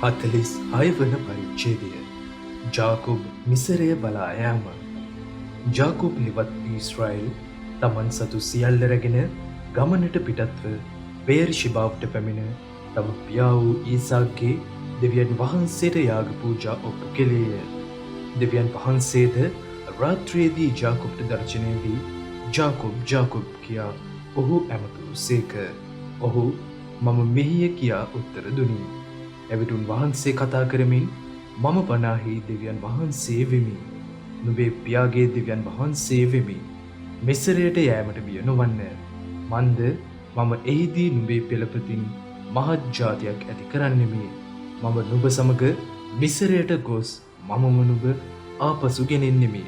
හතලිස් හයවන පරිච්ඡේදය ජාකොබ් මිසරය බලා යාම. ජාකොබ් නිවත් ඊශ්‍රායිල් තමන් සතු සියල්ල රැගෙන ගමනට පිටත්ව බේර්ෂිබාවට පැමිණ තම පියා වූ ඊසාක්ගේ දෙවියන් වහන්සේට යාග පූජා ඔප්පු කෙළේය. දෙවියන් වහන්සේද රාත්‍රියේදී ජාකොබ්ට දර්ශනය වී ජාකොබ් ජාකොබ් කියා ඔහු ඇමතූ සේක. ඔහු මම මෙහිය කියා උත්තර දුනි. එවිටුන් වහන්සේ කතා කරමින් මම පනාහි දෙවියන් වහන්සේ වෙමි. නුඹේ පියාගේ දෙවියන් වහන්සේ වෙමි. මිසරයට යෑමට බිය නොවන්න. මන්ද මම එහිදී නුඹේ පෙළපතින් මහත් ජාතියක් ඇති කරන්නෙමි. මම නුඹ සමග මිසරයට ගොස් මමම නුඹ ආපසු ගෙනෙන්නෙමි.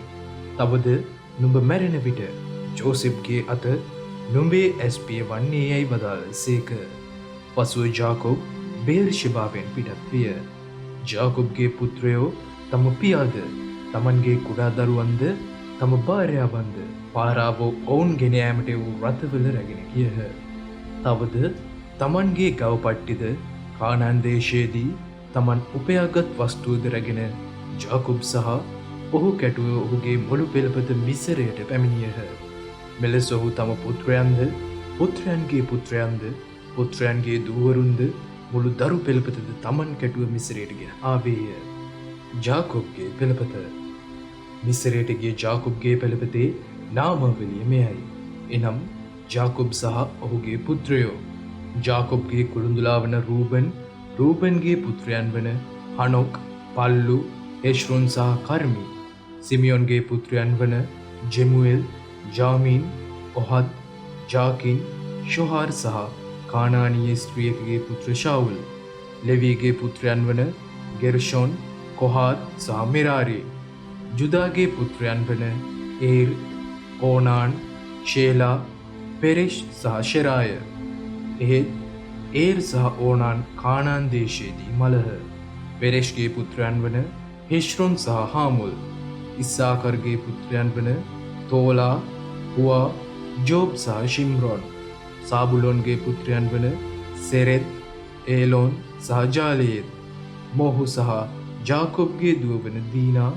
තවද නුඹ මැරෙන විට ජෝසෙෆ්ගේ අත නුඹේ ඇස්පිය වන්නේ යැයි වදාළ සේක. පසුව ජාකොබ් බේර්ෂිබාවෙන් පිටත් විය. ජාකොබ්ගේ පුත්‍රයෝ තම පියාද තමන්ගේ කුඩා දරුවන්ද තම භාර්යාවන්ද පාරාවෝ ඔවුන් ගෙන යාමට වූ රථවල රැගෙන ගියහ. තවද තමන්ගේ ගව පට්ටිද කානාන් දේශයේදී තමන් උපයාගත් වස්තුවද රැගෙන ජාකොබ් සහ ඔහු කැටුව ඔහුගේ මුළු පෙළපත මිසරයට පැමිණියහ. මෙලෙස ඔහු තම පුත්‍රයන්ද පුත්‍රයන්ගේ පුත්‍රයන්ද පුත්‍රයන්ගේ දූවරුන්ද මුළු දරු පෙළපතද තමන් කැටුව මිසරයට ගෙන ආවේය. ජාකොබ්ගේ පෙළපත. මිසරයට ගිය ජාකොබ්ගේ පෙළපතේ නාමාවලිය මෙයයි. එනම් ජාකොබ් සහ ඔහුගේ පුත්‍රයෝ. ජාකොබ්ගේ කුළුඳුලා වන රූබන්, රූබන්ගේ පුත්‍රයන් වන හනොක්, පල්ලු, හෙශ්රොන් සහ කර්මි. සිමියොන්ගේ පුත්‍රයන් වන ජෙමුවෙල්, ජාමීන්, ඔහද්, ජාකින්, ෂොහාර් සහ කානානීය ස්ත්‍රියකගේ පුත්‍ර ශාවුල්. ලෙවීගේ පුත්‍රයන් වන ගෙර්ෂොන්, කොහාත් සහ මෙරාරි. ජුදාගේ පුත්‍රයන් වන ඒර්, ඕනාන්, ශේලා, පෙරෙෂ් සහ ශෙරාය. එහෙත් ඒර් සහ ඕනාන් කානාන් දේශයේදී මළහ. පෙරෙෂ්ගේ පුත්‍රයන් වන හෙශ්රොන් සහ හාමුල්. ඉස්සාකර්ගේ පුත්‍රයන් වන තෝලා, හුවා, ජෝබ් සහ ශිම්රොන්. සාබුලොන්ගේ පුත්‍රයන් වන සෙරෙත්, ඒලොන් සහ ජාලේත්. මොහු සහ ජාකොබ්ගේ දුව වන දීනා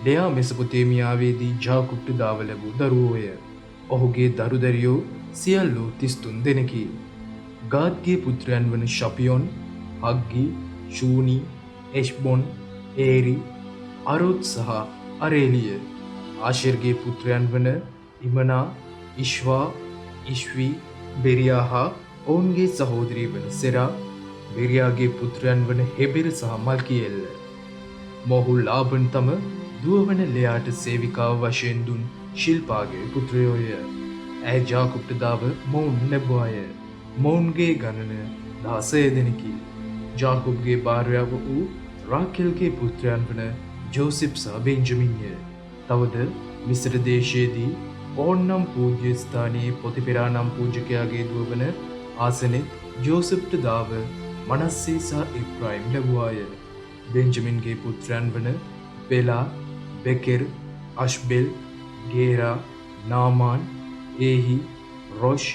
ලෙයා මෙසපොතේමියාවේදී ජාකොබ්ට දාව ලැබූ දරුවෝය. ඔහුගේ දරුදැරියෝ සියල්ලෝ 33 දෙනෙකි. ගාද්ගේ පුත්‍රයන් වන ශපියොන්, හග්ගි, ශූනි, එශ්බොන්, ඒරි, අරොත් සහ අරේලිය. ආශෙර්ගේ පුත්‍රයන් වන ඉමනා, ඉශ්වා, ඉශ්වි, බෙරියා හා ඔවුන්ගේ සහෝදරී වන සෙරා. බෙරියාගේ පුත්‍රයන් වන හෙබෙර සහ මල්කියෙල්. මොහු ලාබන් තම දුවවන ලෙයාට සේවිකාව වශයෙන් දුන් ශිල්පාගේ පුත්‍රයෝය. ඇය ජාකොබ්ට දාව මොවුන් ලැබුවාය. මොවුන්ගේ ගණන 16 දෙනෙකි. ජාකොබ්ගේ භාර්යාව වූ රාකෙල්ගේ පුත්‍රයන් වන ජෝසෙෆ් සහ බෙන්ජමින්ය. තවද මිස්ර දේශයේදී ඕන් නම් පූජ්‍ය ස්ථානයේ පොතිපෙරා නම් පූජකයාගේ දුව වන ආසනෙත් ජෝසෙෆ්ට දාව මනස්සේ සහ එෆ්‍රායිම් ලැබුවාය. බෙන්ජමින්ගේ පුත්‍රයන් වන බෙලා, බෙකෙර්, අශ්බෙල්, ගේරා, නාමාන්, ඒහි, රොෂ්,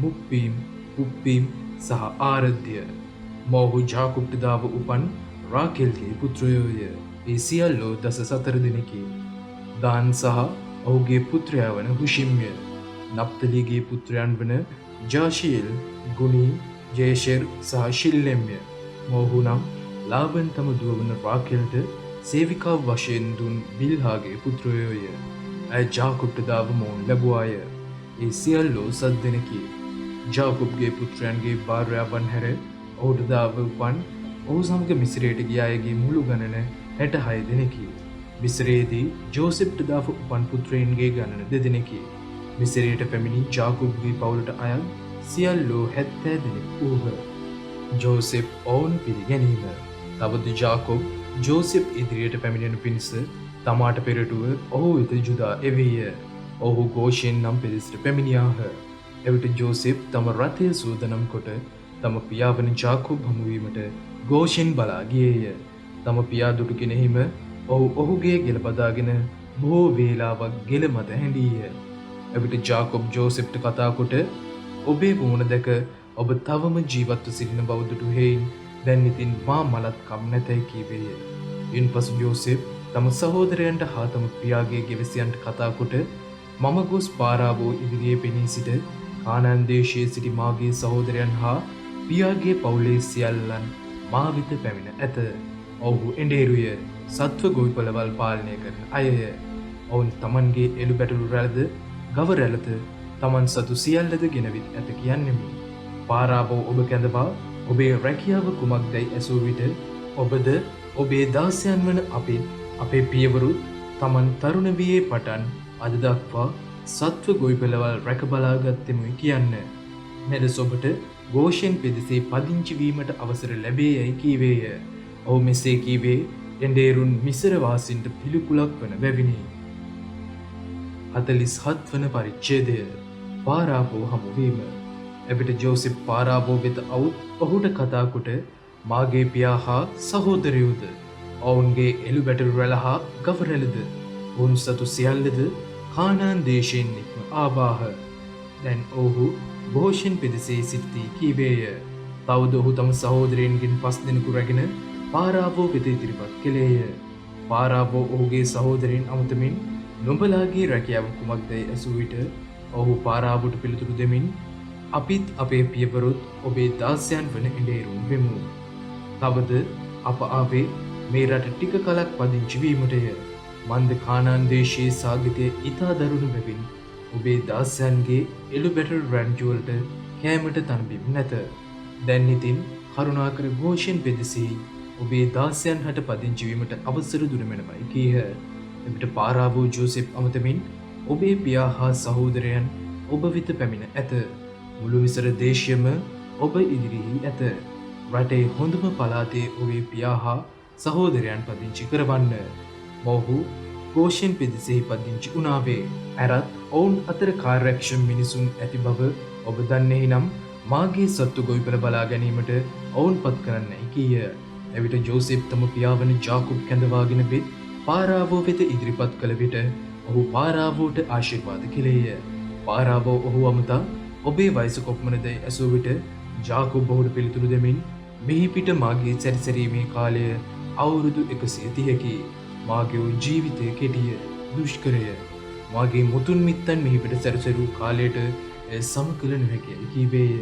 මුප්පීම්, උප්පීම් සහ ආරධ්‍ය. මොහු ජාකොබ්ට දාව උපන් රාකෙල්ගේ පුත්‍රයෝය. ඒ සියල්ලෝ 14 දෙනෙකි. දාන් සහ ඔහුගේ පුත්‍රයා වන හුෂිම්ය. නප්තලිගේ පුත්‍රයන් වන ජාශීල්, ගුනී, ජේෂෙර් සහ ශිල්ලෙම්ය. මොහු නම් ලාබන් තම දුව වන රාකෙල්ට සේවිකාව වශයෙන් දුන් බිල්හාගේ පුත්‍රයෝය. ඇය ජාකොබ්ට දාව මොවුන් ලැබුවාය. ඒ සියල්ලෝ 7 දෙනෙකි. ජාකොබ්ගේ පුත්‍රයන්ගේ භාර්යාවන් හැර ඔහුට දාව උපන් ඔහු සමග මිස්රයට ගිය අයගේ මුළු ගණන 66 දෙනෙකි. මිස්රයේදී ජෝසෙෆ්ට දාව උපන් පුත්‍රයන්ගේ ගණන 2 දෙනෙකි. මිස්රයට පැමිණි ජාකොබ්ගේ පවුලට අයත් සියල්ලෝ 70 දෙනෙක් වූහ. ජෝසෙෆ් ඔවුන් පිළිගැනීම. තවද ජාකොබ් ජෝසෙෆ් ඉදිරියට පැමිණෙනු පිණිස තමාට පෙරටුව ඔහු වෙත ජුදා එවීය. ඔහු ගෝෂෙන් නම් පෙදෙසට පැමිණියාහ. එවිට ජෝසෙෆ් තම රථය සූදානම් කොට තම පියා වන ජාකොබ් හමුවීමට ගෝෂෙන් බලා ගියේය. තම පියා දුටුගෙන හිම ඔහු ඔහුගේ ගෙල බදාගෙන බොහෝ වේලාවක් ගෙල මත හැඳීය. එවිට ජාකොබ් ජෝසෙෆ්ට කතා කොට ඔබේ මුණ දැක ඔබ තවම ජීවත්ව සිටින බව දුටු හේයින් දැන් ඉතින් මා මලත් කම් නැතැයි කීවේය. ඉන්පසු ජෝසෙප් තම සහෝදරයන්ට හා තම පියාගේ ගෙවසියන්ට කතා කොට මම ගොස් පාරාවෝ ඉදිරියේ පෙනී සිට කානාන් දේශයේ සිටි මාගේ සහෝදරයන් හා පියාගේ පවුලේ සියල්ලන් මා වෙත පැමිණ ඇත. ඔවුහු එඬේරුය සත්ව ගොවිපළවල් පාලනය කරන අයය. ඔවුන් තමන්ගේ එළු බැටළු රැළද ගව රැළද තමන් සතු සියල්ලද ගෙනවිත් ඇත කියන්නෙමි. පාරාවෝ ඔබ කැඳවා ඔබේ රැකියාව කුමක්දැයි ඇසූ විට ඔබද ඔබේ දාසයන් වන අපේ පියවරුත් තමන් තරුණ වියේ පටන් අද දක්වා සත්ව ගොවිපළවල් රැක බලාගත්තෙමුයි කියන්න. මෙලෙස ඔබට ගෝෂෙන් පෙදෙසේ පදිංචි වීමට අවසර ලැබේ යැයි කීවේය. ඔහු මෙසේ කීවේ එඬේරුන් මිසර වාසීන්ට පිළිකුලක් වන බැවිනි. 47 වන පරිච්ඡේදය පාරාවෝ හමුවීම. එවිට ජෝසෙප් පාරාවෝ වෙත අවුත් ඔහුට කතා කොට මාගේ පියා හා සහෝදරයෝද ඔවුන්ගේ එළු බැටළු රැළ හා ගව රැළද ඔවුන් සතු සියල්ලද කානාන් දේශයෙන් නික්ම ආවාහ. දැන් ඔහු ගෝෂෙන් පෙදෙසේ සිටී කීවේය. තවද ඔහු තම සහෝදරයන්ගෙන් 5 දෙනෙකු රැගෙන පාරාවෝ වෙත ඉදිරිපත් කළේය. පාරාවෝ ඔහුගේ සහෝදරයන් අමතමින් නොබලාගේ රැකියාව කුමක්දැයි ඇසූ විට ඔහු පාරාවෝට පිළිතුරු දෙමින් අපිත් අපේ පියවරුත් ඔබේ දාසයන් වන එඬේරුන් වෙමු. තවද අප ආවේ මේ රට ටික කලක් පදිංචි වීමටය. මන්ද කානාන් දේශයේ සාගතය ඉතා දරුණු බැවින් ඔබේ දාසයන්ගේ එළු බැටළු රැංචුවලට කෑමට තනබිම් නැත. දැන් ඉතින් කරුණාකර ගෝෂෙන් පෙදෙසේ ඔබේ දාසයන් හට පදිංචි වීමට අවසර දුනමැනමයි කීහ. එවිට පාරාවෝ ජෝසෙප් අමතමින් ඔබේ පියා හා සහෝදරයන් ඔබ වෙත පැමිණ ඇත. මුළු මිසර දේශයම ඔබ ඉදිරියෙහි ඇත. රටේ හොඳම පළාතේ ඔබේ පියා හා සහෝදරයන් පදිංචි කරවන්න. මොහු ගෝෂෙන් පෙදෙසෙහි පදිංචි වුණාවේ. ඇරත් ඔවුන් අතර කාර්යක්ෂම මිනිසුන් ඇති බව ඔබ දන්නේහි නම් මාගේ සත්තු ගොවිපළ බලා ගැනීමට ඔවුන් පත් කරන්නයි කීය. එවිට ජෝසෙප් තම පියාවන ජාකුබ් කැඳවාගෙන වෙත් පාරාවෝ වෙත ඉදිරිපත් කළ විට ඔහු පාරාවෝට ආශිර්වාද කෙළේය. පාරාවෝ ඔහු අමතා ඔබේ වයස කොපමණදැයි ඇසූ විට ජාකුබ් ඔහුට පිළිතුරු දෙමින් මෙහි පිට මාගේ සැරිසැරීමේ කාලය අවුරුදු 130කි. මාගේ ජීවිතය කෙටිය දුෂ්කරය. මාගේ මුතුන් මිත්තන් මෙහි පිට සැරිසරූ කාලයට සම කළ නොහැකියි කීවේය.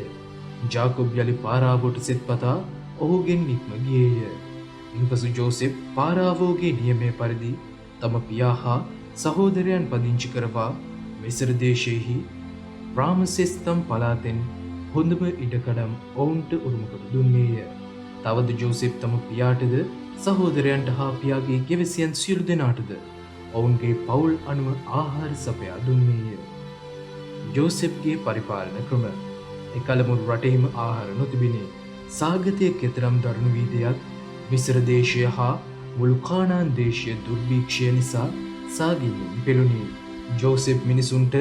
ජාකුබ් යලි පාරාවෝට සෙත් පතා ඔහුගෙන් නික්ම ගියේය. ඉන්පසු ජෝසෙප් පාරාවෝගේ නියමය පරිදි තම පියා හා සහෝදරයන් පදිංචි කරවා මිසර දේශයෙහි රාමසෙස්තම් පළාතෙන් හොඳම ඉඩකඩම් ඔවුන්ට උරුම කර දුන්නේය. තවද ජෝසෙප් තම පියාටද සහෝදරයන්ට හා පියාගේ ගෙවසියන් සියලු දෙනාටද ඔවුන්ගේ පවුල් අනුව ආහාර සපයා දුන්නේය. ජෝසෙප්ගේ පරිපාලන ක්‍රම. එකල මුළු රටෙහිම ආහාර නොතිබිණි. සාගතය කෙතරම් දරුණු වී දෙයක් මිසර දේශය හා මුළු කානාන් දේශය දුර්භීක්ෂය නිසා සාගින්නෙන් පෙළුණි. ජෝසෙප් මිනිසුන්ට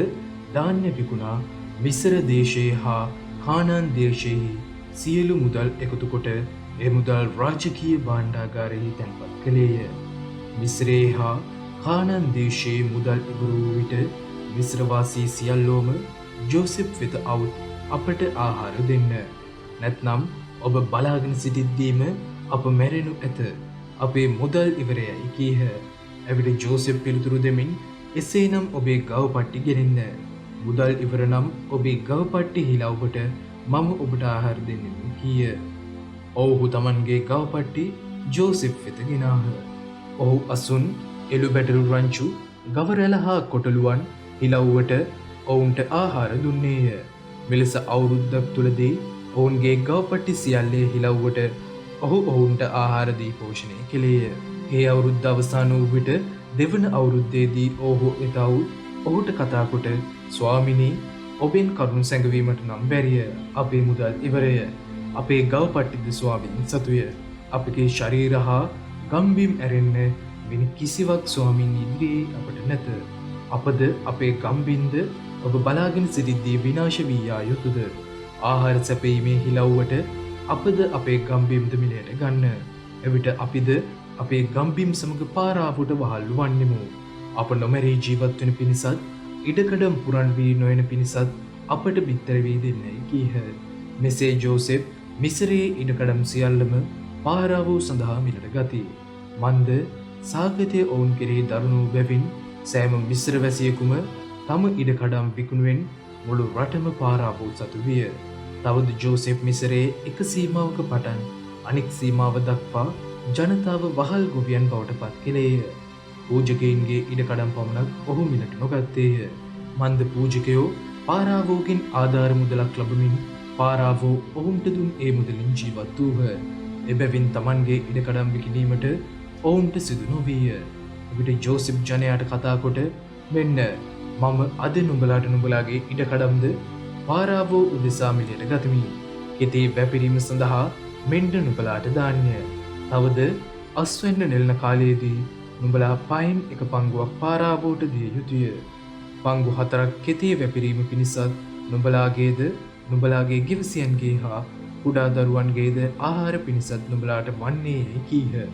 ධාන්‍ය විකුණා මිසර දේශයේ හා කානාන් දේශයෙහි සියලු මුදල් එකතු කොට ඒ මුදල් රාජකීය භාණ්ඩාගාරයෙහි තැන්පත් කළේය. මිස්රයේ හා කානාන් දේශයේ මුදල් ඉවර වූ විට මිස්රවාසී සියල්ලෝම ජෝසෙප් වෙත අවුත් අපට ආහාර දෙන්න. නැත්නම් ඔබ බලාගෙන සිටිද්දීම අප මැරෙනු ඇත. අපේ මුදල් ඉවරයයි කීහ. එවිට ජෝසෙප් පිළිතුරු දෙමින් එසේනම් ඔබේ ගව පට්ටි ගෙනෙන්න. මුදල් ඉවර නම් ඔබේ ගව පට්ටි හිලව්වට මම ඔබට ආහාර දෙන්නෙමි කීය. ඔවුහු තමන්ගේ ගව පට්ටි ජෝසෙප් වෙත ගෙනාහ. ඔහු අසුන් එළු බැටළු රංචු ගව රැළ හා කොටලුවන් හිලව්වට ඔවුන්ට ආහාර දුන්නේය. මෙලෙස අවුරුද්දක් තුලදී ඔවුන්ගේ ගව පට්ටි සියල්ලේ හිලව්වට ඔහු ඔවුන්ට ආහාර දී පෝෂණය කෙළේය. ඒ අවුරුද්ද අවසන් වූ විට දෙවන අවුරුද්දේදී ඔහු එතව් ඔහුට කතා කොට ස්වාමිනී ඔබෙන් කරුණු සැඟවීමට නම් බැරිය. අපේ මුදල් ඉවරය. අපේ ගව පට්ටිද ස්වාමීන් සතුය. අපගේ ශරීර හා ගම්බිම් ඇරෙන්න වෙන කිසිවක් ස්වාමීන් ඉදිරියේ අපට නැත. අපද අපේ ගම්බින්ද ඔබ බලාගෙන සිටිද්දී විනාශ වී යා යුතුද? ආහාර සැපීමේ හිලව්වට අපද අපේ ගම්බිම්ද මිලයට ගන්න. එවිට අපිද අපේ ගම්බිම් සමග පාරාවුට වහල්ලු වන්නෙමු. අප නොමැරී ජීවත් වෙන පිණිසත් ඉඩකඩම් පුරන් වී නොයන පිණිසත් අපට බිත්තර වී දෙන්නයි කීහ. මෙසේ ජෝසෙප් මිසරේ ඉඩකඩම් සියල්ලම පාරාවෝ සඳහා මිලට ගති. මන්ද සාගතය ඔවුන් කෙරෙහි දරුණු බැවින් සෑම මිස්ර වැසියෙකුම තම ඉඩකඩම් විකුණුවෙන් මුළු රටම පාරාවෝ සතු විය. තවද ජෝසෙප් මිසරේ එක සීමාවක පටන් අනික් සීමාව දක්වා ජනතාව වහල් ගොවියන් බවට පත් කෙළේය. පූජකයින්ගේ ඉඩකඩම් පමණක් ඔහු මිලට නොගත්තේය. මන්ද පූජකයෝ පාරාවෝගෙන් ආධාර මුදලක් ලබමින් පාරාවෝ ඔවුන්ට දුන් ඒ මුදලින් ජීවත් වූහ. එබැවින් තමන්ගේ ඉඩකඩම් විකිණීමට ඔවුන්ට සිදු නොවීය. එවිට ජෝසෙප් ජනයාට කතා කොට මෙන්න මම අද නුඹලාට නුඹලාගේ ඉඩකඩම්ද පාරාවෝ උදෙසා මිලට ගතිමි. කෙතේ වැපිරීම සඳහා මෙන්න නුඹලාට දාන්‍ය. තවද අස්වැන්න නෙළන කාලයේදී නුඹලා පයින් එක පංගුවක් පාරාවෝට දිය යුතුය. පංගු 4ක් කෙතේ වැපිරීම පිණිසත් නුඹලාගේද නුඹලාගේ ගිවිසියන්ගේ හා කුඩා දරුවන්ගේද ආහාර පිණිසත් නුඹලාට වන්නේ යැයි කීහ.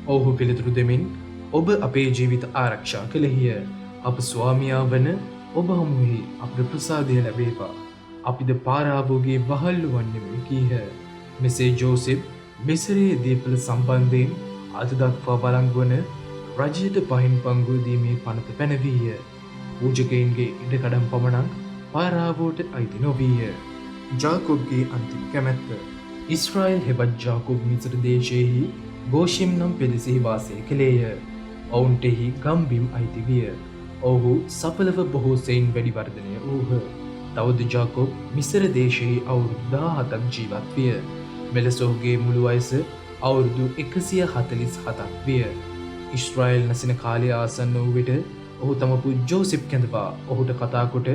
ඔවුහු පිළිතුරු දෙමින් ඔබ අපේ ජීවිත ආරක්ෂා කළෙහිය. අප ස්වාමියා වන ඔබ හමුවෙහි අපට ප්‍රසාදය ලැබේවා. අපිද පාරාවෝගේ වහල්ලු වන්නෙමු කීහ. මෙසේ ජෝසෙප් මිසරයේ දීපල සම්බන්ධයෙන් අද දක්වා බලංගු වන රජයට පහින් පංගුව දීමේ පනත පැනවීය. පූජකයින්ගේ ඉඩකඩම් පමණක් පාරාවෝට අයිති නොවීය. ජාකොබ්ගේ අන්තිම කැමැත්ත. ඉස්රායෙල් හෙබත් ජාකොබ් මිසර දේශයෙහි ගෝෂිම් නම් පෙදෙසෙහි වාසය කළේය. ඔවුන්ටෙහි ගම්බිම් අයිති විය. ඔහු සඵලව බොහෝ සෙයින් වැඩි වර්ධනය වූහ. තවද ජාකොබ් මිසර දේශයෙහි අවුරුදු 17ක් ජීවත් විය. මෙලෙස ඔහුගේ මුළු වයස අවුරුදු 147ක් විය. ඉස්රායෙල් නැසින කාලය ආසන්න වූ විට ඔහු තම පුත් ජෝසෙප් කැඳවා ඔහුට කතා කොට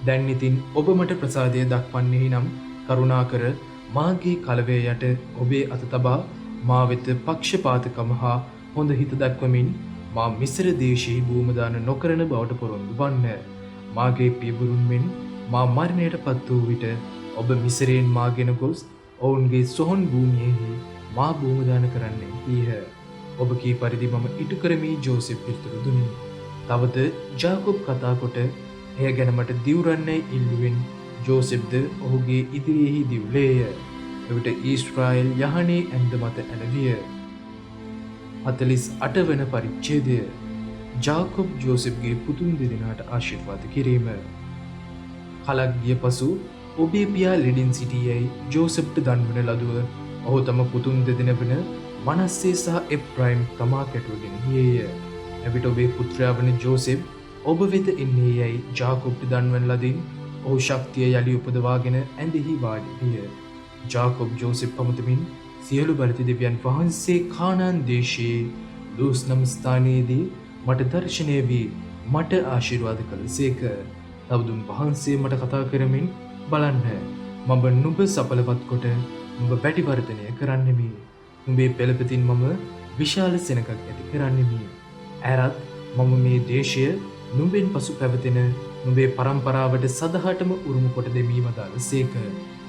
දැන් ඉතින් ඔබ මට ප්‍රසාදය දක්වන්නේහි නම් කරුණාකර මාගේ කලවය යට ඔබේ අත තබා මා වෙත පක්ෂපාතකම හා හොඳ හිත දක්වමින් මා මිසර දේශයේ භූමදාන නොකරන බවට පොරොන්දු වන්න. මාගේ පියවරුන් මෙන් මා මරණයට පත් වූ විට ඔබ මිසරයෙන් මාගෙන ගොස් ඔවුන්ගේ සොහොන් භූමියෙහි මා භූමදාන කරන්නේ කීහ. ඔබ කී පරිදි මම ඉටු කරමි ජෝසෙප් පිළිතුරු දුනි. තවද ජාකොබ් කතා කොට එය ගැන මට දිවුරන්නයි ඉල්ලුවෙන් ජෝසෙප්ද ඔහුගේ ඉදිරියෙහි දිවුලේය. එවිට ඊශ්‍රායෙල් යහනේ ඇන්ද මත ඇලවිය. 48 වන පරිච්ඡේදය. ජාකොබ් ජෝසෙප්ගේ පුතුන් දෙදෙනාට ආශිර්වාද කිරීම. කලක් ගිය පසු ඔබේ පියා ලෙඩින් සිටියයි ජෝසෙප්ට දන්වන ලදුව ඔහු තම පුතුන් දෙදෙන වන මනස්සේ සහ එප්‍රයිම් තමා කැටුවගෙන ගියේය. එවිට ඔබේ පුත්‍රයා වන ජෝසෙප් ඔබ වෙත එන්නේ යයි ජාකොබ්ට දන්වන ලදින් ඔහු ශක්තිය යලි උපදවාගෙන ඇඳෙහි වාඩි විය. ජාකොබ් ජෝසෙප් පමුතමින් සියලු බලති දෙවියන් වහන්සේ කානාන් දේශයේ ලූස් නම් ස්ථානයේදී මට දර්ශනය වී මට ආශිර්වාද කළසේක. තවදුන් වහන්සේ මට කතා කරමින් බලන්න මම නුඹ සඵලවත් කොට නුඹ වැඩි වර්ධනය කරන්නෙමි. නුඹේ පෙළපතින් මම විශාල සෙනඟක් ඇති කරන්නෙමි. ඇරත් මම මේ දේශය නුඹෙන් පසු පැවතෙන නුඹේ පරම්පරාවට සදහටම උරුම කොට දෙමීම දාලසේක.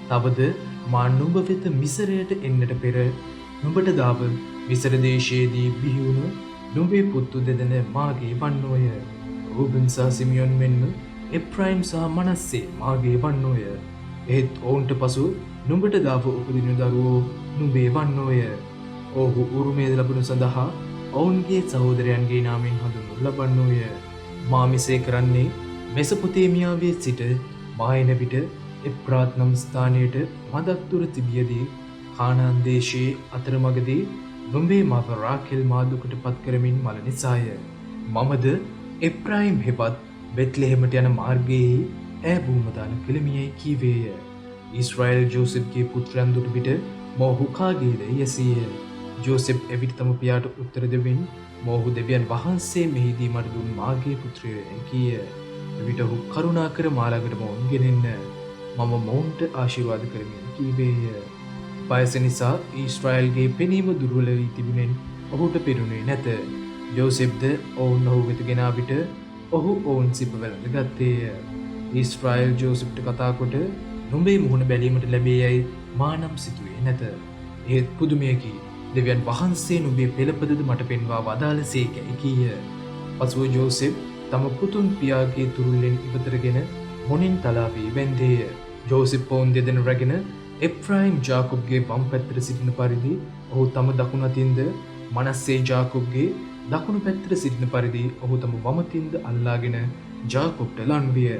තවද මා නුඹ වෙත මිසරයට එන්නට පෙර නුඹට දාව මිසර දේශයේදී බිහිවුණු නුඹේ පුත්තු දෙදෙන මාගේ වන්නෝය. රූබන් සහ සිමියොන් මෙන්ම එප්‍රයිම් සහ මනස්සේ මාගේ වන්නෝය. එහෙත් ඔවුන්ට පසු නුඹට දාව උපදින දරුවෝ නුඹේ වන්නෝය. ඔහු උරුමය ලැබුණු සඳහා ඔවුන්ගේ සහෝදරයන්ගේ නාමයෙන් හඳුන්වනු ලබන්නෝය. මා මෙසේ කරන්නේ මෙසොපොතේමියාවේ සිට මායන විට එප්‍රාත් නම් ස්ථානයට මදක් දුර තිබියදී කානාන් දේශයේ අතරමඟදී නුඹේ මව රාකෙල් මා දුකට පත් කරමින් මල නිසාය. මමද එප්‍රයිම් හෙපත් බෙත්ලෙහෙමට යන මාර්ගයේ ඈ භූමදාන කළමියයි කීවේය. ඊශ්‍රායෙල් ජෝසෙප්ගේ පුත්‍රයන් දුටු විට මොහු කාගේද යසීය. ජෝසෙප් එවිට තම පියාට උත්තර දෙමින් මොහු දෙවියන් වහන්සේ මෙහිදී මට දුන් මාගේ පුත්‍රයයි කීය. එවිට ඔහු කරුණාකර මා ළඟට මොවුන් ගෙනෙන්න මම මොවුන්ට ආශිර්වාද කරමින් කීවේය. වයස නිසා ඊශ්‍රායෙල්ගේ පෙනීම දුර්වල වී තිබුණෙන් ඔහුට පෙනුනේ නැත. ජෝසෙප්ද ඔවුන් ඔහු වෙත ගෙනා විට ඔහු ඔවුන් සිප වැළඳ ගත්තේය. ඊශ්‍රායෙල් ජෝසෙප්ට කතා කොට නුඹේ මුහුණ බැලීමට ලැබේ යයි මා නම් සිතුවේ නැත. එහෙත් පුදුමයකි. දෙවියන් වහන්සේ නුඹේ පෙළපතද මට පෙන්වා වදාළසේකැයි කීය. පසුව ජෝසෙප් තම පුතුන් පියාගේ තුරුල්ලෙන් ඉවතරගෙන මොනින් තලා වී වැන්දේය. ජෝසෙප් ඔවුන් දෙදෙන රැගෙන එප්‍රායිම් ජාකොබ්ගේ වම් පැත්තට සිටින පරිදි ඔහු තම දකුණු අතින්ද මනස්සේ ජාකොබ්ගේ දකුණු පැත්තට සිටින පරිදි ඔහු තම වම අතින්ද අල්ලාගෙන ජාකොබ්ට ලන් විය.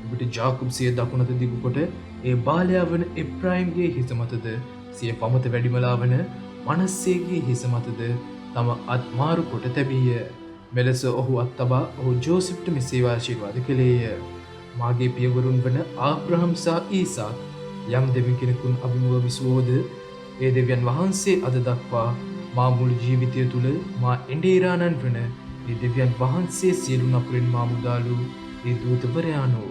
එවිට ජාකොබ් සිය දකුණු අත දිගු කොට ඒ බාලයා වන එප්‍රායිම්ගේ හිස මතද සිය වම අත වැඩිමලා වන මනස්සේගේ හිස මතද තම අත් මාරු කොට තැබීය. මෙලෙස ඔහු අත් තබා ඔහු ජෝසෙෆ්ට මෙසේ ආශිර්වාද කළේය. මාගේ පියවරුන් වන ආබ්‍රහම් සහ ඊසාක් යම් දෙවි කෙනෙකුන් අභිමුව විසුවෝද ඒ දෙවියන් වහන්සේ අද දක්වා මා මුළු ජීවිතය තුළ මා එඬේරාණන් වන ඒ දෙවියන් වහන්සේ සියලු නපුරින් මා මුදාලු ඒ දූතවරයාණෝ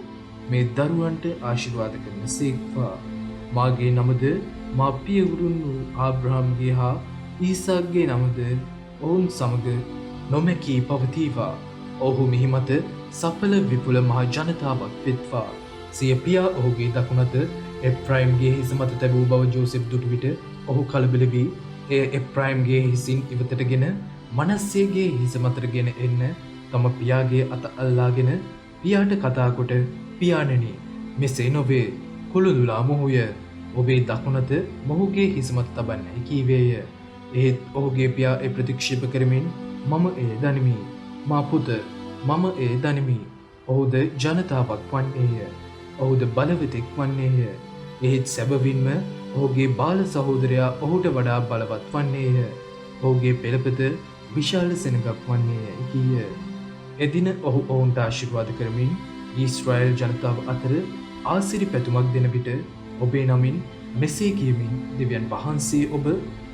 මේ දරුවන්ට ආශිර්වාද කරන සේක්වා. මාගේ නමද මා පියවරුන් වූ ආබ්‍රහම්ගේ හා ඊසාක්ගේ නමද ඔවුන් සමග නොමැකී පවතිවා. ඔහු මිහිමත සඵල විපුල මහ ජනතාවක් වෙත්වා. සිය පියා ඔහුගේ දකුණත එප්‍රායිම්ගේ හිස මත තැබූ බව ජෝසෙෆ් දුටු විට ඔහු කලබල වී එය එප්‍රායිම්ගේ හිසින් ඉවතටගෙන මනස්සේගේ හිස මතට ගෙන එන්න තම පියාගේ අත අල්ලාගෙන පියාට කතා කොට පියාණෙනි මෙසේ නොවේ කුළුඳුලා මොහුය ඔබේ දකුණත මොහුගේ හිස මත තබන්නයි කීවේය. එහෙත් ඔහුගේ පියා ඒ ප්‍රතික්ෂේප කරමින් මම එය දනිමි මා පුත මම එය දනිමි. ඔහුද ජනතාවක් වන්නේය. ඔහුද බලවතෙක් වන්නේය. එහෙත් සැබවින්ම ඔහුගේ බාල සහෝදරයා ඔහුට වඩා බලවත් වන්නේය. ඔහුගේ පෙළපත විශාල සෙනඟක් වන්නේය කීය. එදින ඔහු ඔවුන්ට ආශිර්වාද කරමින් ඊශ්‍රායල් ජනතාව අතර ආසිරි පැතුමක් දෙන විට ඔබේ නමින් මෙසේ කියමින් දෙවියන් වහන්සේ ඔබ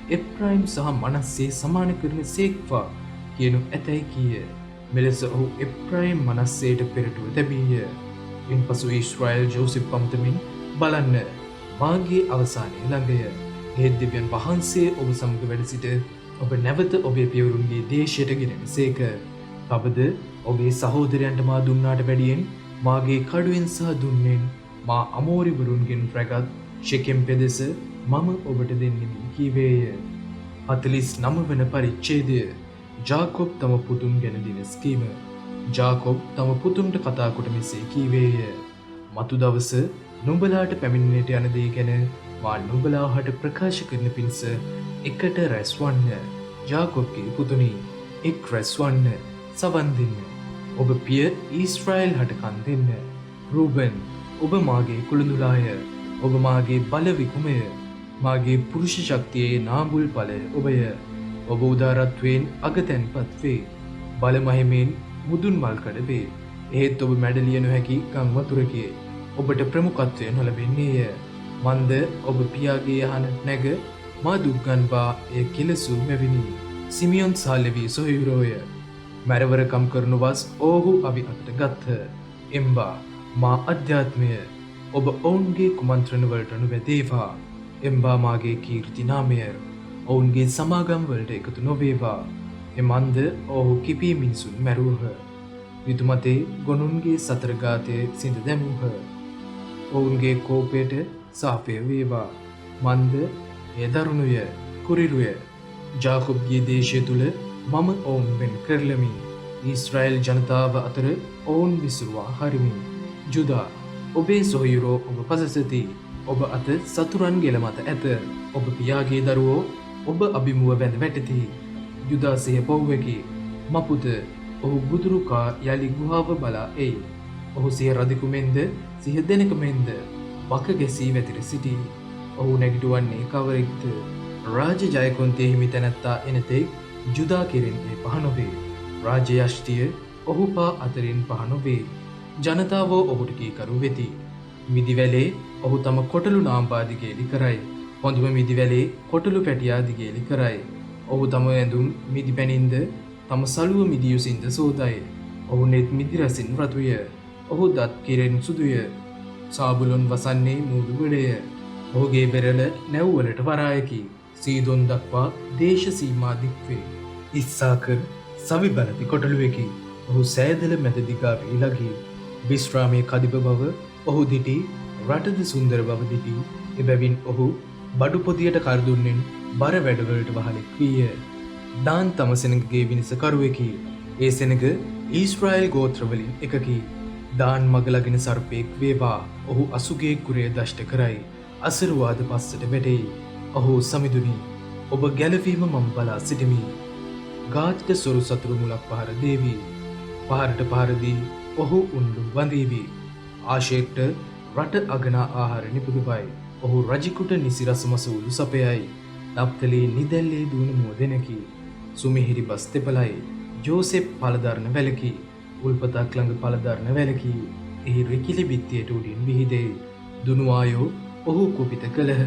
එප්‍රායිම් සහ මනස්සේ සමාන කරන සේක්වා කියනු ඇතැයි කීය. මෙලෙස ඔහු එප්‍රායිම් මනස්සේට පෙරටුව තැබීය. ඉන්පසු ඊශ්‍රායල් ජෝසෙෆ් පමතමින් බලන්න මාගේ අවසානය ළඟය. එහෙත් දෙවියන් වහන්සේ ඔබ සමග වැඩ සිට ඔබ නැවත ඔබේ පියවරුන්ගේ දේශයට ගෙනෙන සේක. තවද ඔබේ සහෝදරයන්ට මා දුන්නාට වැඩියෙන් මාගේ කඩුවෙන් සහ දුන්නෙන් මා අමෝරිවරුන්ගෙන් රැගත් ශෙකෙම් පෙදෙස මම ඔබට දෙන්නෙමි කීවේය. 49 වන පරිච්ඡේදය. ජාකොබ් තම පුතුන් ගැන දිනස් කීම. ජාකොබ් තම පුතුන්ට කතා කොට මෙසේ කීවේය. මතු දවස නුඹලාට පැමිණෙන්නට යන දේ ගැන මා නුඹලාට ප්‍රකාශ කරන පිණිස එකට රැස්වන්න. ජාකොබ්ගේ පුතුනි එක් රැස්වන්න සවන් දෙන්න. ඔබ පිය ඊශ්‍රායල් හට කන් දෙන්න. රූබන් ඔබ මාගේ කුළුඳුලාය. ඔබ මාගේ බල විකුමය. මාගේ පුරුෂ ශක්තියේ නාඹුල් ඵලය ඔබය. ඔබ උදාරත්වයෙන් අගතැන්පත් වේ. බල මහිමෙන් මුදුන් මල් කඩ වේ. එහෙත් ඔබ මැඩලිය නොහැකි ගම් වතුරකේ. ඔබට ප්‍රමුඛත්වය නොලැබෙන්නේය. මන්ද ඔබ පියාගේ යහනට නැග මා දුක්ගන්වා එය කෙලසූ මැවිනි. සිමියොන් සහ ලෙවී සොහොයුරෝය. මැරවරකම් කරනු වස් ඔහු අවි අතට ගත්හ. එම්බා මා අධ්‍යාත්මය ඔබ ඔවුන්ගේ කුමන්ත්‍රණ වලට නොවැදේවා. එම්බා මාගේ කීර්ති නාමය ඔවුන්ගේ සමාගම් වලට එකතු නොවේවා. එමන්ද ඔහු කිපී මිනිසුන් මැරුවහ. ඍතුමතේ ගොනුන්ගේ සතරගාතය සිඳ දැමූහ. ඔවුන්ගේ කෝපයට සාපය වේවා. මන්ද එය දරුණුය කුරිරුය. ජාකොබ්ගේ දේශය තුල මම ඔවුන් වෙන් කරලමි. ඊශ්‍රායල් ජනතාව අතර ඔවුන් විසුරුවා හරිමි. ජුදා ඔබේ සොහොයුරෝ ඔබ පසසති. ඔබ අත සතුරන් ගෙල මත ඇත. ඔබ පියාගේ දරුවෝ ඔබ අභිමුව වැඳ වැටති. ජුදා සිය පොව්වකි. මපුත ඔහු ගුදුරුකා යලි ගුහාව බලා එයි. ඔහු සිය රදිකුමෙන්ද සිහ දෙනෙකුමෙන්ද වක ගැසී වැතිර සිටී. ඔහු නැගිටුවන්නේ කවරෙක්ද? රාජ්‍ය ජයකොන්තේ හිමි තැනැත්තා එනතෙක් ජුදා කෙරෙන් ඒ පහ නොවේ. රාජ්‍ය යෂ්ටිය ඔහු පා අතරින් පහ නොවේ. ජනතාවෝ ඔහුට කීකරු වෙති. මිදිවැලේ ඔහු තම කොටලු නාම්පා දිගේලි කරයි. හොඳම මිදිවැලේ කොටලු පැටියා දිගේලි කරයි. ඔහු තම ඇඳුම් මිදි පැනින්ද තම සලුව මිදියුසින්ද සෝදයි. ඔහු නෙත් මිදි රසින් රතුය. ඔහු දත් කිරෙන් සුදුය. සාබුලොන් වසන්නේ මූදු ගොඩය. ඔහුගේ වෙරළ නැව්වලට වරායකි. සීදොන් දක්වා දේශ සීමා දික්වේ. ඉස්සාකර් සවි බලති කොටලුවකි. ඔහු සෑදල මැද දිගාවේ ලගී. විශ්‍රාමයේ කදිබ බව ඔහු දිටි. රටද සුන්දර බව දිටි. එබැවින් ඔහු බඩු පොදියට කරදුන්නෙන් බර වැඩවලට වහලෙක් වීය. දාන් තම සෙනගගේ විනිසකරුවෙකි. ඒ සෙනග ඊශ්‍රායල් ගෝත්‍රවලින් එකකි. දාන් මගලගෙන සර්පයෙක් වේවා. ඔහු අසුගේ කුරේ දෂ්ට කරයි. අසරුවාද පස්සට වැටෙයි. අහෝ සමිඳුනි, ඔබ ගැලවීම මම බලා සිටිමි. ගාතික සොරු සතුරු මුලක් පහර දේවි. පහරට පහරදී ඔහු උන්ලු වඳීවි. ආශේක්ට රට අගනා ආහාර නිපුදුවයි. ඔහු රජෙකුට නිසි රසමසූලු සපයයි. නප්තලී නිදැල්ලේ දුවන මුවදෙනකි. සුමිහිරි බස් තෙපලයි. ජෝසෙප් පළදරන වැලකි. උල්පතක් ළඟ පළදරන වැලකි. එහි රිකිලි බිත්තියට උඩින් විහිදේ. දුනුආයෝ ඔහු කුපිත කළහ.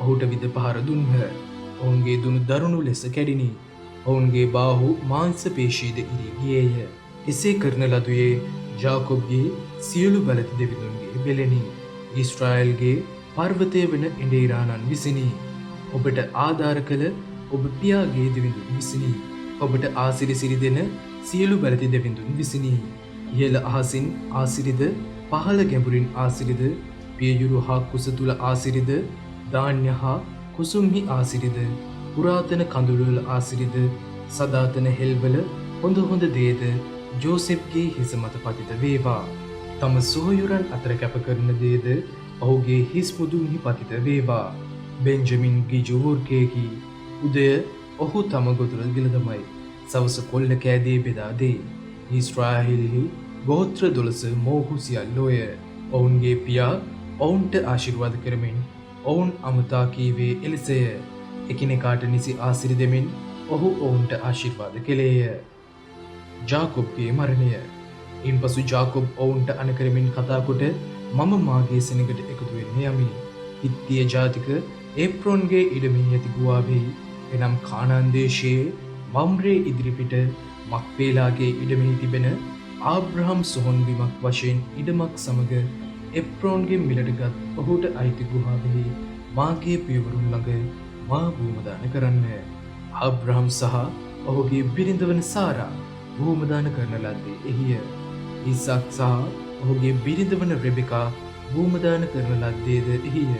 ඔහුට විද පහර දුන්හ. ඔවුන්ගේ දුනු දරුණු ලෙස කැඩිනි. ඔවුන්ගේ බාහු මාංශ පේශීද ඉරී ගියේය. එසේ කරන ලදුවේ ජාකොබ්ගේ සියලු බලති දෙවිඳුන්ගේ බෙලෙනි. ඊශ්‍රායල්ගේ පර්වතය වන එඬේරාණන් විසිනි. ඔබට ආධාර කළ ඔබ පියාගේ දෙවිඳුන් විසිනි. ඔබට ආසිරි දෙන සියලු බලති දෙවිඳුන් විසිනි. ඉහළ අහසින් ආසිරිද, පහළ ගැඹුරින් ආසිරිද, පියයුරු හා කුස තුල ආසිරිද, ධාන්‍ය හා කුසුම්හි ආසිරිද, පුරාතන කඳුළුවල ආසිරිද, සදාතන හෙල්වල හොඳ හොඳ දේද ජෝසෙප්ගේ හිස මත පතිත වේවා. තම සොහොයුරන් අතර කැප කරන දේද ඔහුගේ හිස් මුදුන්හි පතිත වේවා. බෙන්ජමින් ගිජු වෘකයෙකි. උදය ඔහු තම ගොදුර ගිලදමයි. සවස කොල්ල කෑදේ බෙදා දෙයි. ඊශ්‍රායෙල්හි ගෝත්‍ර 12 මෝහු සියල්ලෝය. ඔවුන්ගේ පියා ඔවුන්ට ආශිර්වාද කරමින් ඔවුන් අමතා කීවේ එලෙසය. එකිනෙකාට නිසි ආසිරි දෙමින් ඔහු ඔවුන්ට ආශිර්වාද කෙළේය. ජාකොබ්ගේ මරණය. ඉන්පසු ජාකොබ් ඔවුන්ට අනකරමින් කතා කොට මම මාගේ සෙනඟට එකතු වෙන්න යමි. හිත්තිය ජාතික ඒප්‍රෝන්ගේ ඉඩමෙහි ඇති ගුවාවෙහි, එනම් කානාන් දේශයේ මම්රේ ඉදිරිපිට මක්පේලාගේ ඉඩමෙහි තිබෙන ආබ්‍රහම් සොහොන් බිමක් වශයෙන් ඉඩමක් සමග එප්‍රෝන්ගේ මිලටගත් ඔහුට අයිති ගුහාවෙහි මාගේ පියවරුන් ළඟ මා භූමදාන කරන්න. ආබ්‍රහම් සහ ඔහුගේ බිරිඳ වන සාරා භූමදාන කරන ලද්දේ එහිය. ඉසාක් සහ ඔහුගේ බිරිඳ වන රෙබෙකා භූමදාන කරන ලද්දේද එහිය.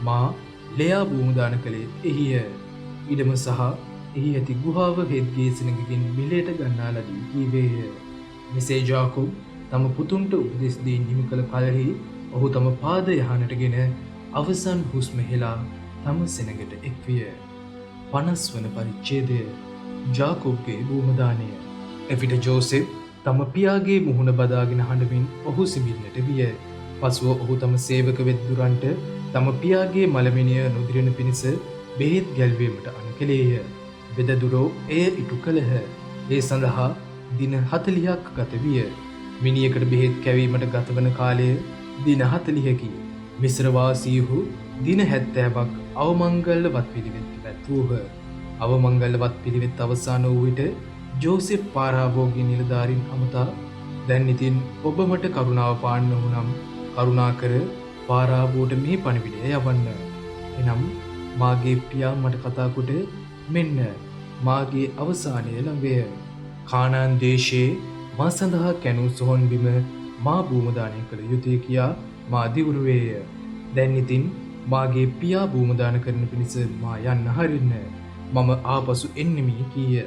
මා ලෙයා භූමදාන කළේ එහිය. ඉඩම සහ එහි ඇති ගුහාව හෙද්ගේ සෙනඟකින් මිලයට ගන්නා ලදී කීවේය. මෙසේ ජාකොබ් තම පුතුන්ට උපදෙස් දී නිමි කළ කලෙහි ඔහු තම පාද යහනටගෙන අවසන් හුස්ම හෙලා තම සෙනඟට එක්විය. 50 වන පරිච්ඡේදය. ජාකොබ්ගේ භූමදානය. එවිට ජෝසෙප් තම පියාගේ මුහුණ බදාගෙන හඬමින් ඔහු සිඹින්නට විය. පසුව ඔහු තම සේවක වෙද්දුරන්ට තම පියාගේ මළමිනිය නොදිරෙන පිණිස බෙහෙත් ගැල්වීමට අණ කෙළේය. වෙදදුරෝ එය ඉටු කළහ. ඒ සඳහා දින 40ක් ගත විය. මිනියකට බෙහෙත් කැවීමට ගතවන කාලය දින 40කි. මිස්ර වාසීහු දින 70ක් අවමංගල්‍ය වත් පිළිවෙත් පැවැත්වූහ. අවමංගල්‍ය වත් පිළිවෙත් අවසන් වූ විට ජෝසෙප් පාරාවෝගේ නිලධාරීන් අමතා, දැන් ඉතින් ඔබ මට කරුණාව පාන්න උනම් කරුණාකර පාරාවෝට මේ පණිවිඩය යවන්න. එනම් මාගේ පියා මට කතා කොට මෙන්න මාගේ අවසානය ළඟය. කානාන් දේශයේ මා සඳහා කැණූ සොහොන් බිම මා භූමදානය කළ යුතුය කියා මා දිවුරුවේය. දැන් ඉතින් මාගේ පියා භූමදාන කරන පිණිස මා යන්න හරින්න. මම ආපසු එන්නෙමි කීය.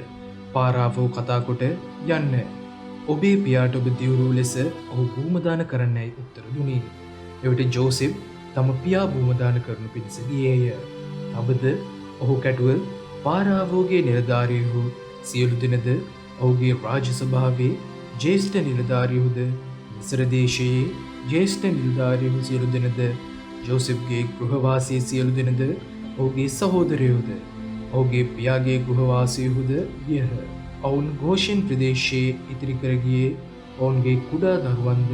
පාරාවෝ කතා කොට යන්න. ඔබේ පියාට ඔබ දිවුරු ලෙස ඔහු භූමදාන කරන්නයි උත්තර දුනි. එවිට ජෝසෙප් තම පියා භූමදාන කරනු පිණිස ගියේය. තවද ඔහු කැටුව පාරාවෝගේ නිලධාරීහු සියලු දෙනද ඔහුගේ රාජ්‍ය සභාවේ ජ්‍යෙෂ්ඨ නිලධාරීහුද මිස්ර දේශයේ ජ්‍යෙෂ්ඨ නිලධාරීහු සියලු දෙනද ජෝසෙප්ගේ ගෘහවාසී සියලු දෙනද ඔහුගේ සහෝදරයෝද ඔහුගේ පියාගේ ගෘහවාසීහුද ගියහ. ඔවුන් ගෝෂෙන් ප්‍රදේශයේ ඉතිරි කර ගියේ ඔවුන්ගේ කුඩා දරුවන්ද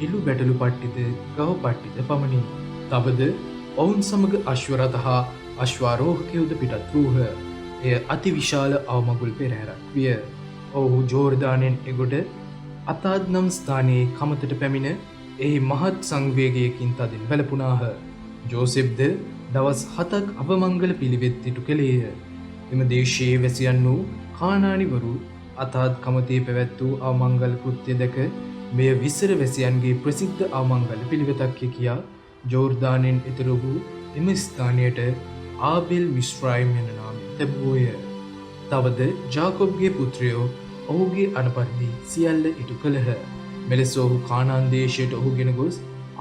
ඉලු බැටළු පට්ටිද ගව පට්ටිද පමණි. තවද ඔවුන් සමග අශ්වරථ හා අශ්වාරෝහකයෝද පිටත් වූහ. එය අතිවිශාල අවමගුල් පෙරහැරක් විය. ඔහු ජෝර්දානෙන් එගොඩ අතාද් නම් ස්ථානයේ කමතට පැමිණ එහි මහත් සංවේගයකින් තදින් වැළපුණාහ. ජෝසෙප්ද දවස් 7ක් අවමංගල පිළිවෙත් ඉටු කළේය. එම දේශයේ වැසියන් වූ කානානිවරු අතාද් කමතේ පැවැත් වූ අවමංගල කෘත්‍ය දැක මෙය විසර වැසියන්ගේ ප්‍රසිද්ධ අවමංගල පිළිවෙතක් කියා ජෝර්දානෙන් එතර වූ එම ස්ථානයට ආබෙල් මිස්රායිම් යන නාමයෙන් තැබුවෝය. තවද ජාකොබ්ගේ පුත්‍රයෝ ඔහුගේ අනපරිදි සියල්ල ඉටු කළහ. මෙලෙස ඔහු කානාන් දේශයට ඔහු ගෙන ගොස්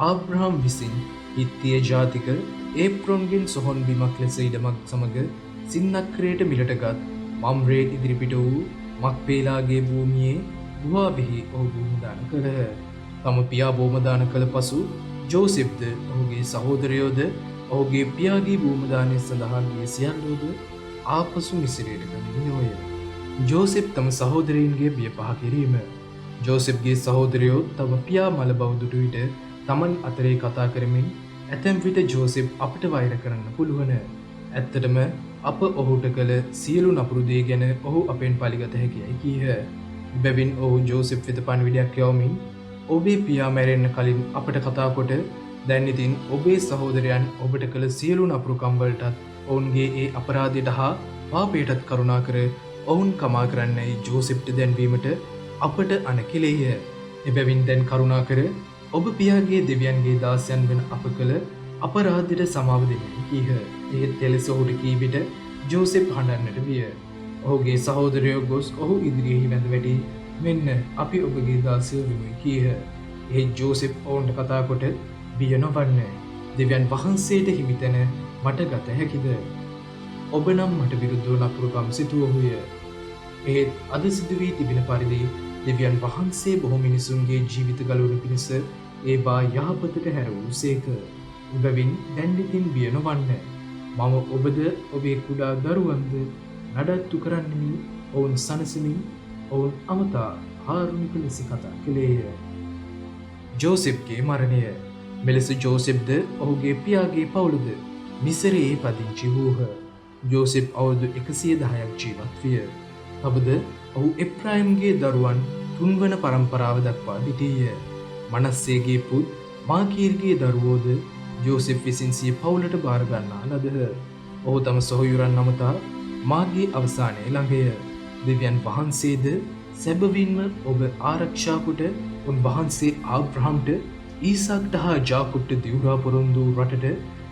ආබ්‍රහම් විසින් හිත්තිය ජාතික ඒප්‍රොන්ගෙන් සොහොන් බිමක් ලෙස ඉඩමක් සමග සින්නක්‍රයට මිලටගත් මම්රේ ඉදිරිපිට වූ මක්පේලාගේ භූමියේ ගුහාවෙහි ඔහු බෝමදාන කළහ. තම පියා බෝමදාන කළ පසු ජෝසෙප්ද ඔහුගේ සහෝදරයෝද ඔහුගේ පියාගේ බෝමදානය සඳහා ගිය සියල්ලෝද ආපසු මිසිරයට පැමිණියෝය. ජෝසෙප් තම සහෝදරයින්ගේ බිය පහ කිරීම. ජෝසෙප්ගේ සහෝදරයෝ තම පියා මළ බව දුටු විට තමන් අතරේ කතා කරමින් ඇතැම් විට ජෝසෙප් අපට වෛර කරන්න පුළුවන. ඇත්තටම අප ඔහුට කළ සියලු නපුරු දේ ගැන ඔහු අපෙන් පලිගත හැකියයි කීහ. එබැවින් ඔහු ජෝසෙප් වෙත පණිවිඩයක් යවමින් ඔබේ පියා මැරෙන්න කලින් අපට කතා කොට දැන් ඉතින් ඔබේ සහෝදරයන් ඔබට කළ සියලු නපුරුකම් වලටත් ඔවුන්ගේ ඒ අපරාධයට හා පාපයටත් කරුණා කර ඔවුන් කමා කරන්නයි ජෝසෙප්ට දැන්වීමට අපට අණ කෙළේය. එබැවින් දැන් කරුණා කර ඔබ පියාගේ දෙවියන්ගේ දාසයන් වෙන අප කළ අපරාධයට සමාව දෙන්නයි කීහ. එහෙත් එලෙස ඔහුට කී විට ජෝසෙප් හඬන්නට විය. ඔහුගේ සහෝදරයෝ ගොස් ඔහු ඉදිරියෙහි වැඳ වැටි මෙන්න අපි ඔබගේ දාසයෝ වෙමුයි කීහ. එහෙත් ජෝසෙප් ඔවුන්ට කතා කොට බිය නොවන්න. දෙවියන් වහන්සේට හිමිතැන මට ගත හැකිද? ඔබ නම් මට විරුද්ධව නපුරුකම් සිතුවහුය. එහෙත් අද සිදු වී තිබෙන පරිදි දෙවියන් වහන්සේ බොහෝ මිනිසුන්ගේ ජීවිත ගලවනු පිණිස ඒවා යහපතට හැරවූ සේක. එබැවින් දැන් ඉතින් බිය නොවන්න. මම ඔබද ඔබේ කුඩා දරුවන්ද නඩත්තු කරන්නෙමි. ඔවුන් සනසමින් ඔවුන් අමතා කාරුණික ලෙස කතා කළේය. ජෝසෙප්ගේ මරණය. මෙලෙස ජෝසෙප්ද ඔහුගේ පියාගේ පවුලද මිසරයේ පදිංචි වූහ. ජෝසෙප් අවුරුදු 110ක් ජීවත් විය. තවද ඔහු එප්‍රායිම්ගේ දරුවන් තුන්වන පරම්පරාව දක්වා සිටීය. මනස්සේගේ පුත් මාකීර්ගේ දරුවෝද ජෝසෙප් විසින් සිය පවුලට බාර ගන්නා ලදහ. ඔහු තම සොහොයුරන් අමතා මාගේ අවසානයේ ළඟය. දෙවියන් වහන්සේද සැබවින්ම ඔබ ආරක්ෂා කොට උන්වහන්සේ ආබ්‍රහම්ට ඊසාක්ට හා ජාකොබ්ට දිවුරා පොරොන්දු රටට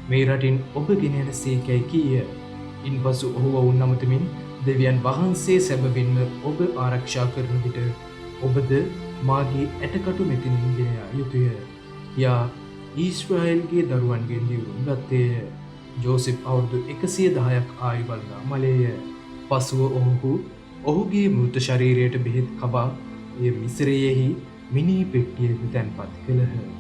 මේ රටින් ඔබ ගෙන යන සේකැයි කීය. ඉන්පසු ඔහු ඔවුන් නමතමින් දෙවියන් වහන්සේ සැබවින්ම ඔබ ආරක්ෂා කරන විට ඔබද මාගේ ඇටකටු මෙතනින් ගෙන යා යුතුය. යා ඊශ්‍රායෙල්ගේ දරුවන්ගෙන් දිවුරුම් ගත්තේය. ජෝසෙප් අවුරුදු 110ක් ආයු බලනා මලේය. පසුව ඔහුගේ මෘත ශරීරයට බෙහෙත් කබා එය මිසරයෙහි මිනී පෙට්ටියක තැන්පත් කළහ.